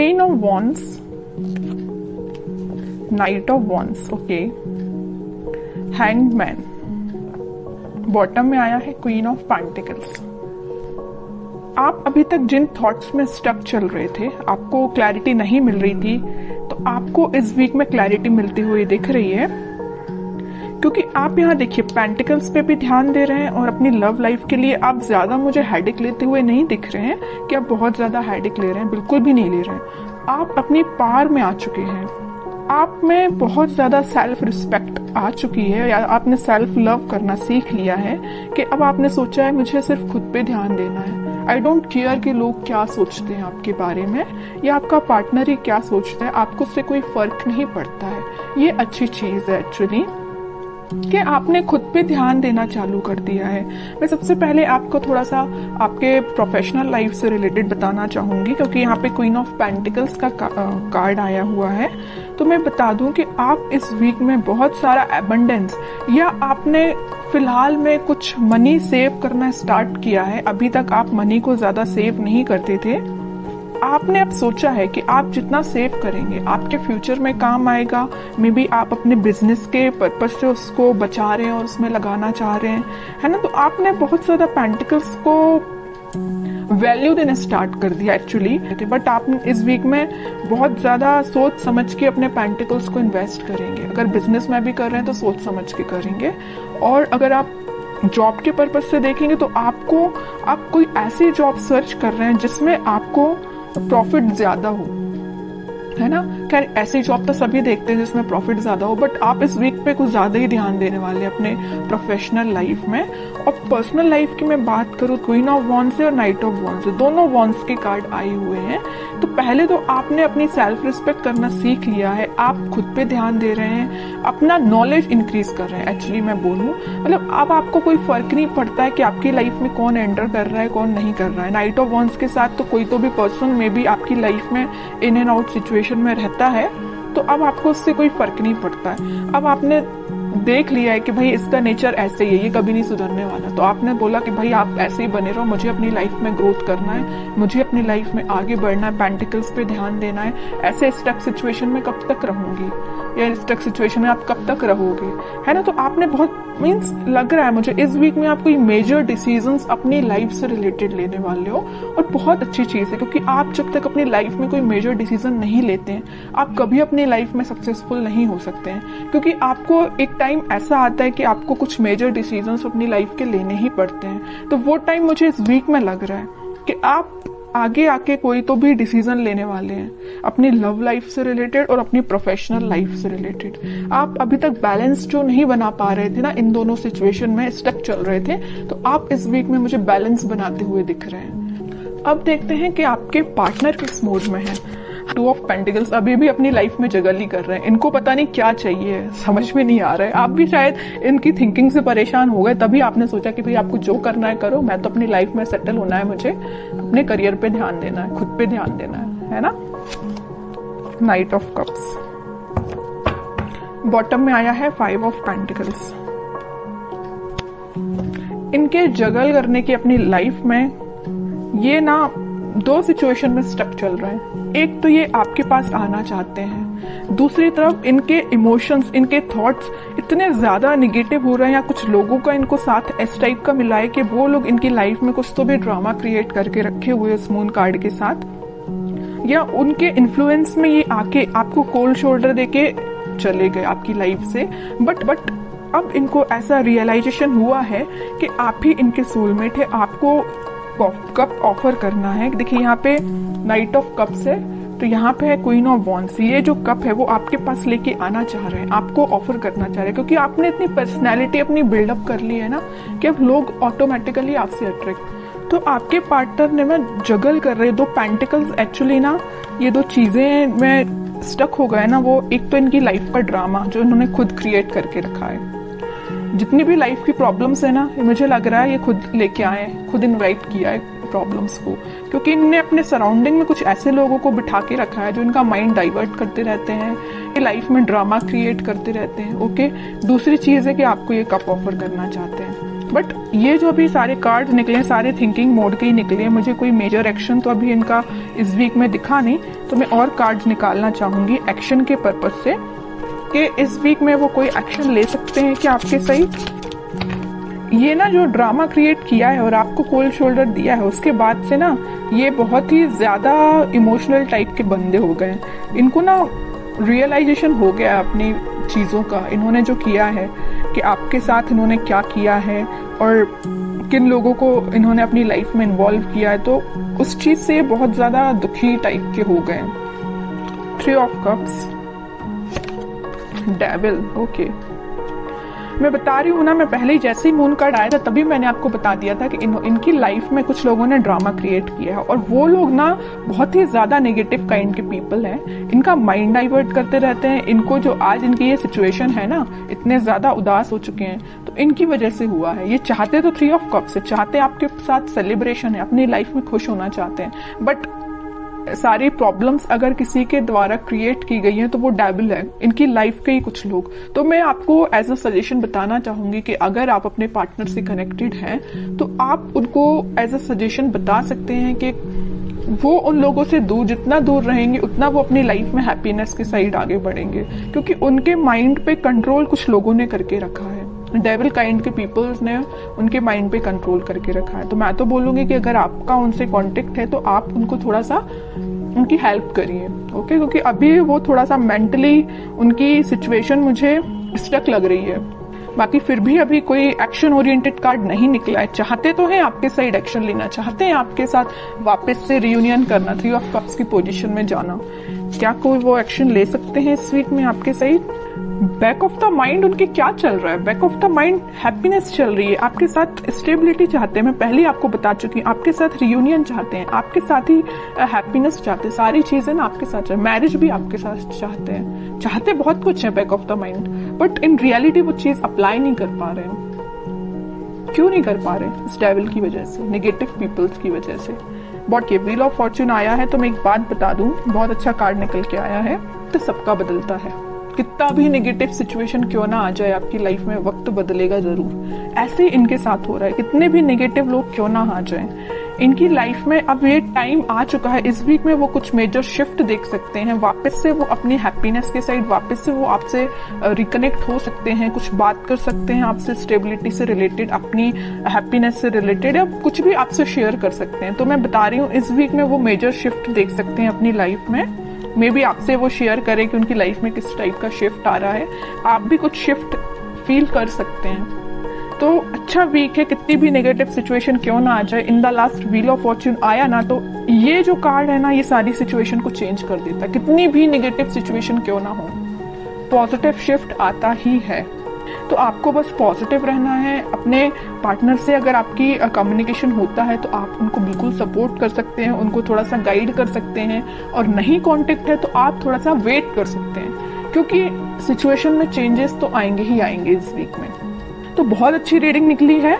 Queen of wands, night of wands, okay, hanged man, bottom में आया है queen of pentacles. आप अभी तक जिन थॉट्स में स्टक चल रहे थे, आपको क्लैरिटी नहीं मिल रही थी, तो आपको इस वीक में क्लैरिटी मिलती हुई दिख रही है, क्योंकि आप यहाँ देखिए पेंटिकल्स पे भी ध्यान दे रहे हैं और अपनी लव लाइफ के लिए आप ज्यादा मुझे हेडेक लेते हुए नहीं दिख रहे हैं कि आप बहुत ज्यादा हेडेक ले रहे हैं, बिल्कुल भी नहीं ले रहे हैं। आप अपनी पार में आ चुके हैं, आप में बहुत ज्यादा सेल्फ रिस्पेक्ट आ चुकी है, या आपने सेल्फ लव करना सीख लिया है कि अब आपने सोचा है मुझे सिर्फ खुद पे ध्यान देना है। आई डोंट केयर कि लोग क्या सोचते हैं आपके बारे में, या आपका पार्टनर ही क्या सोचता है, आपको उससे कोई फर्क नहीं पड़ता है। ये अच्छी चीज है एक्चुअली कि आपने खुद पे ध्यान देना चालू कर दिया है। मैं सबसे पहले आपको थोड़ा सा आपके प्रोफेशनल लाइफ से रिलेटेड बताना चाहूंगी, क्योंकि यहाँ पे क्वीन ऑफ पेंटिकल्स का कार्ड आया हुआ है। तो मैं बता दूं कि आप इस वीक में बहुत सारा एबंडेंस, या आपने फिलहाल में कुछ मनी सेव करना स्टार्ट किया है। अभी तक आप मनी को ज्यादा सेव नहीं करते थे, आपने अब सोचा है कि आप जितना सेव करेंगे आपके फ्यूचर में काम आएगा। मे बी आप अपने बिजनेस के पर्पज से उसको बचा रहे हैं और उसमें लगाना चाह रहे हैं, है ना। तो आपने बहुत ज्यादा पेंटिकल्स को वैल्यू देना स्टार्ट कर दिया एक्चुअली, बट आप इस वीक में बहुत ज्यादा सोच समझ के अपने पेंटिकल्स को इन्वेस्ट करेंगे। अगर बिजनेस में भी कर रहे हैं तो सोच समझ के करेंगे, और अगर आप जॉब के पर्पज से देखेंगे तो आप कोई ऐसी जॉब सर्च कर रहे हैं जिसमें आपको प्रॉफिट ज्यादा हो, है ना। खैर ऐसी जॉब तो सभी देखते हैं जिसमें प्रॉफिट ज्यादा हो, बट आप इस वीक पे कुछ ज्यादा ही ध्यान देने वाले हैं अपने प्रोफेशनल लाइफ में। और पर्सनल लाइफ की मैं बात करूँ, क्वीन ऑफ वॉन्ड्स और नाइट ऑफ वॉन्ड्स, दोनों वॉन्ड्स के कार्ड आए हुए हैं। तो पहले तो आपने अपनी सेल्फ रिस्पेक्ट करना सीख लिया है, आप खुद पे ध्यान दे रहे हैं, अपना नॉलेज इंक्रीज कर रहे हैं। एक्चुअली मैं बोलूँ मतलब अब आपको कोई फर्क नहीं पड़ता है कि आपकी लाइफ में कौन एंटर कर रहा है कौन नहीं कर रहा है। नाइट ऑफ वॉन्ड्स के साथ तो कोई तो भी पर्सन में भी आपकी लाइफ में इन एंड आउट सिचुएशन में रहता है, तो अब आपको उससे कोई फर्क नहीं पड़ता है। अब आपने देख लिया है कि भाई इसका नेचर ऐसे ही है, ये कभी नहीं सुधरने वाला, तो आपने बोला कि भाई आप ऐसे ही बने रहो, मुझे अपनी लाइफ में ग्रोथ करना है, मुझे अपनी लाइफ में आगे बढ़ना है, पेंटिकल्स पे ध्यान देना है। ऐसे स्टक सिचुएशन में कब तक रहूंगी, या स्टक सिचुएशन में आप कब तक रहोगे, है ना। तो आपने बहुत मीन्स लग रहा है मुझे इस वीक में आप कोई मेजर डिसीजंस अपनी लाइफ से रिलेटेड लेने वाले हो, और बहुत अच्छी चीज है, क्योंकि आप जब तक अपनी लाइफ में कोई मेजर डिसीजन नहीं लेते हैं आप कभी अपनी लाइफ में सक्सेसफुल नहीं हो सकते हैं। क्योंकि आपको एक टाइम ऐसा आता है कि आपको कुछ मेजर डिसीजंस अपनी लाइफ के लेने ही पड़ते हैं। तो वो टाइम मुझे इस वीक में लग रहा है कि आप आगे आके कोई तो भी डिसीजन लेने वाले हैं अपनी लव लाइफ से रिलेटेड और अपनी प्रोफेशनल लाइफ से रिलेटेड। आप अभी तक बैलेंस जो नहीं बना पा रहे थे ना, इन दोनों सिचुएशन में स्टक चल रहे थे, तो आप इस वीक में मुझे बैलेंस बनाते हुए दिख रहे हैं। अब देखते हैं कि आपके पार्टनर किस मोड में है। टू ऑफ पेंटिकल्स अभी भी अपनी लाइफ में जगल ही कर रहे हैं, इनको पता नहीं क्या चाहिए, समझ में नहीं आ रहा है। आप भी शायद इनकी थिंकिंग से परेशान हो गए, तभी आपने सोचा कि भाई आपको जो करना है करो, मैं तो अपनी लाइफ में सेटल होना है, मुझे अपने करियर पे ध्यान देना है, खुद पे ध्यान देना है ना। नाइट ऑफ कप्स, बॉटम में आया है 5 ऑफ पेंटिकल्स। इनके जगल करने की अपनी लाइफ में ये ना 2 सिचुएशन में स्टक चल रहे हैं। एक तो ये आपके पास आना चाहते हैं, दूसरी तरफ इनके इमोशंस, इनके थॉट्स इतने ज्यादा निगेटिव हो रहे हैं, या कुछ लोगों का इनको साथ इस टाइप का मिला है कि वो लोग इनकी लाइफ में कुछ तो भी ड्रामा क्रिएट करके रखे हुए इस मून कार्ड के साथ, या उनके इन्फ्लुएंस में ये आके आपको कोल्ड शोल्डर देके चले गए आपकी लाइफ से। बट अब इनको ऐसा रियलाइजेशन हुआ है कि आप ही इनके सोलमेट है, आपको कप ऑफर करना है। देखिए यहाँ पे नाइट ऑफ कप्स है, तो यहाँ पे है क्वीन ऑफ वॉन्ड्स। ये जो कप है वो आपके पास लेके आना चाह रहे हैं, आपको ऑफर करना चाह रहे हैं, क्योंकि आपने इतनी पर्सनैलिटी अपनी बिल्डअप कर ली है ना कि अब लोग ऑटोमेटिकली आपसे अट्रैक्ट। तो आपके पार्टनर ने मैं जगल कर रहे 2 पेंटिकल्स एक्चुअली ना, ये 2 चीजें में स्टक हो गए ना। वो एक तो इनकी लाइफ का ड्रामा जो इन्होंने खुद क्रिएट करके रखा है, जितनी भी लाइफ की प्रॉब्लम्स है ना, मुझे लग रहा है ये खुद लेके आए, खुद इनवाइट किया है प्रॉब्लम्स को, क्योंकि इनने अपने सराउंडिंग में कुछ ऐसे लोगों को बिठा के रखा है जो इनका माइंड डाइवर्ट करते रहते हैं, ये लाइफ में ड्रामा क्रिएट करते रहते हैं। ओके, दूसरी चीज है कि आपको ये कप ऑफर करना चाहते हैं। बट ये जो अभी सारे कार्ड निकले सारे थिंकिंग मोड के ही निकले, मुझे कोई मेजर एक्शन तो अभी इनका इस वीक में दिखा नहीं, तो मैं और कार्ड्स निकालना चाहूंगी एक्शन के पर्पज से कि इस वीक में वो कोई एक्शन ले सकते हैं कि आपके सही। ये ना जो ड्रामा क्रिएट किया है और आपको कोल्ड शोल्डर दिया है, उसके बाद से ना ये बहुत ही ज्यादा इमोशनल टाइप के बंदे हो गए। इनको ना रियलाइजेशन हो गया अपनी चीज़ों का, इन्होंने जो किया है कि आपके साथ इन्होंने क्या किया है और किन लोगों को इन्होंने अपनी लाइफ में इन्वॉल्व किया है, तो उस चीज़ से बहुत ज़्यादा दुखी टाइप के हो गए। 3 ऑफ कप्स, डेविल, ओके। मैं बता रही हूँ ना, मैं पहले ही जैसे ही मून कार्ड आया था तभी मैंने आपको बता दिया था कि इनकी लाइफ में कुछ लोगों ने ड्रामा क्रिएट किया है और वो लोग ना बहुत ही ज्यादा नेगेटिव काइंड के पीपल हैं। इनका माइंड डाइवर्ट करते रहते हैं। इनको जो आज इनकी ये सिचुएशन है ना, इतने ज्यादा उदास हो चुके हैं, तो इनकी वजह से हुआ है। ये चाहते तो 3 ऑफ कप्स है, चाहते आपके साथ सेलिब्रेशन है, अपनी लाइफ में खुश होना चाहते हैं, बट सारी प्रॉब्लम्स अगर किसी के द्वारा क्रिएट की गई है तो वो डेविल है, इनकी लाइफ के ही कुछ लोग। तो मैं आपको एज अ सजेशन बताना चाहूंगी कि अगर आप अपने पार्टनर से कनेक्टेड हैं तो आप उनको एज अ सजेशन बता सकते हैं कि वो उन लोगों से दूर, जितना दूर रहेंगे उतना वो अपनी लाइफ में हैप्पीनेस के साइड आगे बढ़ेंगे, क्योंकि उनके माइंड पे कंट्रोल कुछ लोगों ने करके रखा है। डेविल काइंड के पीपल्स ने उनके माइंड पे कंट्रोल करके रखा है। तो मैं तो बोलूंगी कि अगर आपका उनसे कांटेक्ट है तो आप उनको थोड़ा सा उनकी हेल्प करिए, ओके, क्योंकि अभी वो थोड़ा सा मेंटली उनकी सिचुएशन मुझे स्टक लग रही है। बाकी फिर भी अभी कोई एक्शन ओरिएंटेड कार्ड नहीं निकला है। चाहते तो हैं आपके साइड एक्शन लेना, चाहते हैं आपके साथ वापस से रियूनियन करना, 3 ऑफ कप्स की पोजीशन में जाना। क्या कोई वो एक्शन ले सकते हैं इस वीक में आपके side? Back of the mind उनके क्या चल रहा है? Back of the mind happiness चल रही है, आपके साथ स्टेबिलिटी चाहते हैं। मैं पहले आपको बता चुकी हूँ, आपके साथ रियूनियन चाहते हैं, आपके साथ ही हैप्पीनेस चाहते हैं, सारी चीजें ना आपके साथ, मैरिज भी आपके साथ चाहते हैं, चाहते बहुत कुछ है back of the mind, but in reality वो चीज अप्लाई नहीं कर पा रहे हैं। क्यों नहीं कर पा रहे? इस डेविल की वजह से, नेगेटिव पीपल्स की वजह से। बट ये व्हील ऑफ फॉर्च्यून आया है तो मैं एक बात बता दूं, बहुत अच्छा कार्ड निकल के आया है, तो सबका बदलता है। कितना भी नेगेटिव सिचुएशन क्यों ना आ जाए आपकी लाइफ में, वक्त बदलेगा जरूर। ऐसे इनके साथ हो रहा है, कितने भी नेगेटिव लोग क्यों ना आ जाएं, इनकी लाइफ में अब ये टाइम आ चुका है। इस वीक में वो कुछ मेजर शिफ्ट देख सकते हैं, वापस से वो अपनी हैप्पीनेस के साइड, वापस से वो आपसे रिकनेक्ट हो सकते हैं, कुछ बात कर सकते हैं आपसे स्टेबिलिटी से रिलेटेड, अपनी हैप्पीनेस से रिलेटेड, या कुछ भी आपसे शेयर कर सकते हैं। तो मैं बता रही हूँ इस वीक में वो मेजर शिफ्ट देख सकते हैं अपनी लाइफ में। मे बी आपसे वो शेयर करें कि उनकी लाइफ में किस टाइप का शिफ्ट आ रहा है, आप भी कुछ शिफ्ट फील कर सकते हैं। तो अच्छा वीक है, कितनी भी नेगेटिव सिचुएशन क्यों ना आ जाए। In the last wheel of Fortune आया ना, तो ये जो कार्ड है ना, ये सारी सिचुएशन को चेंज कर देता है। कितनी भी नेगेटिव सिचुएशन क्यों ना हो, पॉजिटिव शिफ्ट आता ही है। तो आपको बस पॉजिटिव रहना है। अपने पार्टनर से अगर आपकी कम्युनिकेशन होता है तो आप उनको बिल्कुल सपोर्ट कर सकते हैं, उनको थोड़ा सा गाइड कर सकते हैं, और नहीं कांटेक्ट है तो आप थोड़ा सा वेट कर सकते हैं, क्योंकि सिचुएशन में चेंजेस तो आएंगे ही आएंगे इस वीक में। तो बहुत अच्छी रीडिंग निकली है।